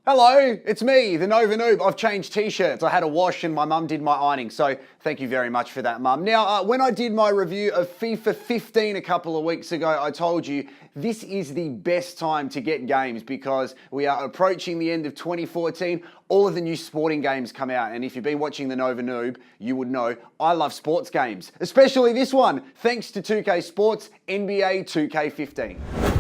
Hello, it's me, the Nova N00b. I've changed t-shirts. I had a wash and my mum did my ironing, so thank you very much for that, mum. Now, when I did my review of FIFA 15 a couple of weeks ago, I told you this is the best time to get games because we are approaching the end of 2014. All of the new sporting games come out, and if you've been watching the Nova N00b, you would know I love sports games, especially this one, thanks to 2K Sports NBA 2K15.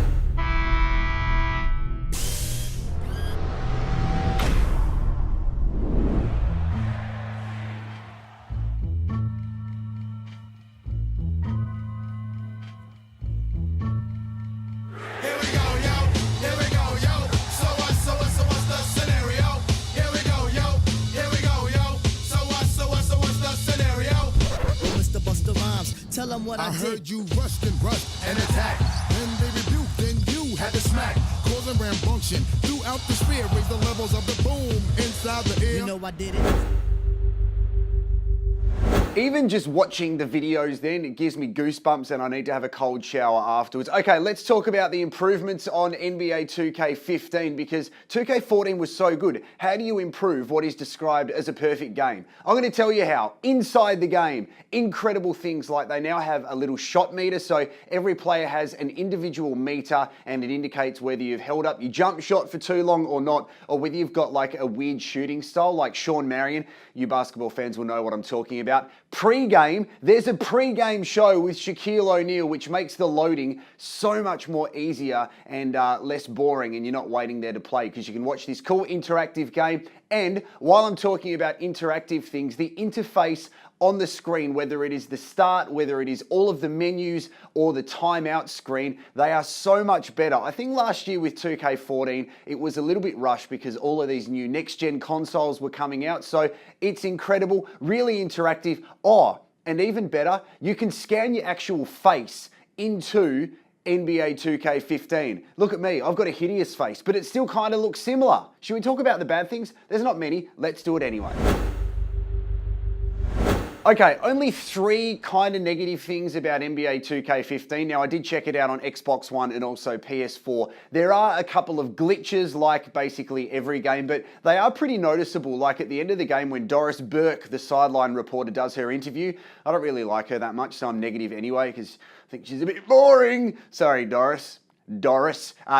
Tell them what I heard you rushed and attacked. Then they rebuked, then you had to smack. Causing rambunction throughout the sphere. Raise the levels of the boom inside the air. You know I did it. Even just watching the videos then, it gives me goosebumps and I need to have a cold shower afterwards. Okay, let's talk about the improvements on NBA 2K15 because 2K14 was so good. How do you improve what is described as a perfect game? I'm going to tell you how. Inside the game, incredible things like they now have a little shot meter, so every player has an individual meter and it indicates whether you've held up your jump shot for too long or not, or whether you've got like a weird shooting style like Sean Marion. You basketball fans will know what I'm talking about. Pre-game, there's a pre-game show with Shaquille O'Neal, which makes the loading so much more easier and less boring, and you're not waiting there to play because you can watch this cool interactive game. And while I'm talking about interactive things, the interface on the screen, whether it is the start, whether it is all of the menus or the timeout screen, they are so much better. I think last year with 2K14, it was a little bit rushed because all of these new next-gen consoles were coming out. So it's incredible, really interactive. Oh, and even better, you can scan your actual face into NBA 2K15. Look at me, I've got a hideous face, but it still kind of looks similar. Should we talk about the bad things? There's not many, let's do it anyway. Okay, only 3 kind of negative things about NBA 2K15. Now, I did check it out on Xbox One and also PS4. There are a couple of glitches like basically every game, but they are pretty noticeable. Like at the end of the game when Doris Burke, the sideline reporter, does her interview. I don't really like her that much, so I'm negative anyway because I think she's a bit boring. Sorry, Doris,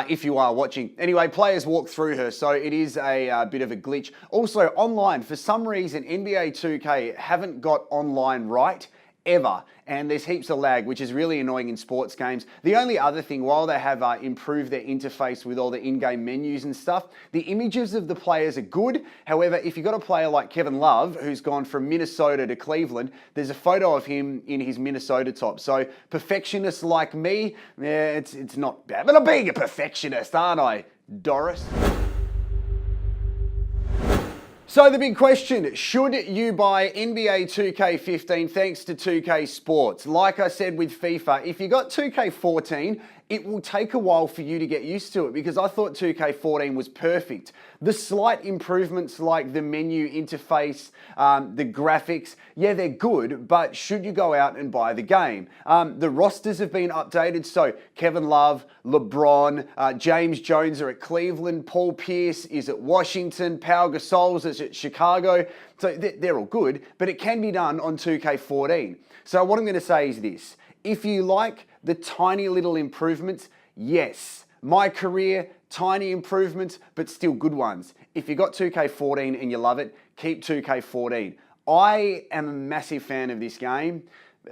if you are watching. Anyway, players walk through her, so it is a bit of a glitch. Also, online, for some reason, NBA 2K haven't got online right, ever. And there's heaps of lag, which is really annoying in sports games. The only other thing, while they have improved their interface with all the in-game menus and stuff, the images of the players are good. However, if you've got a player like Kevin Love, who's gone from Minnesota to Cleveland, there's a photo of him in his Minnesota top. So perfectionists like me, yeah, it's not bad. But I'm being a perfectionist, aren't I, Doris? So the big question, should you buy NBA 2K15 thanks to 2K Sports? Like I said with FIFA, if you got 2K14, it will take a while for you to get used to it because I thought 2K14 was perfect. The slight improvements like the menu interface, the graphics, yeah, they're good, but should you go out and buy the game? The rosters have been updated, so Kevin Love, LeBron, James Jones are at Cleveland, Paul Pierce is at Washington, Pau Gasol is at Chicago, so they're all good, but it can be done on 2K14. So what I'm going to say is this. If you like the tiny little improvements, yes. My career, tiny improvements, but still good ones. If you got 2K14 and you love it, keep 2K14. I am a massive fan of this game,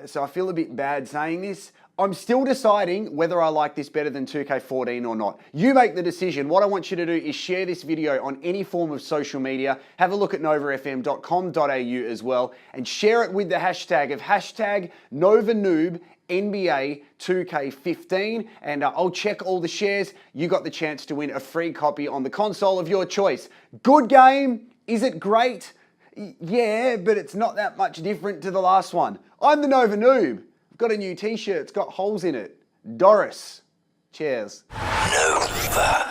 so I feel a bit bad saying this. I'm still deciding whether I like this better than 2K14 or not. You make the decision. What I want you to do is share this video on any form of social media. Have a look at novafm.com.au as well and share it with the hashtag of hashtag Nova N00b NBA 2K15 and I'll check all the shares. You got the chance to win a free copy on the console of your choice. Good game? Is it great? Yeah, but it's not that much different to the last one. I'm the Nova N00b. I've got a new t-shirt. It's got holes in it. Doris. Cheers. Nova.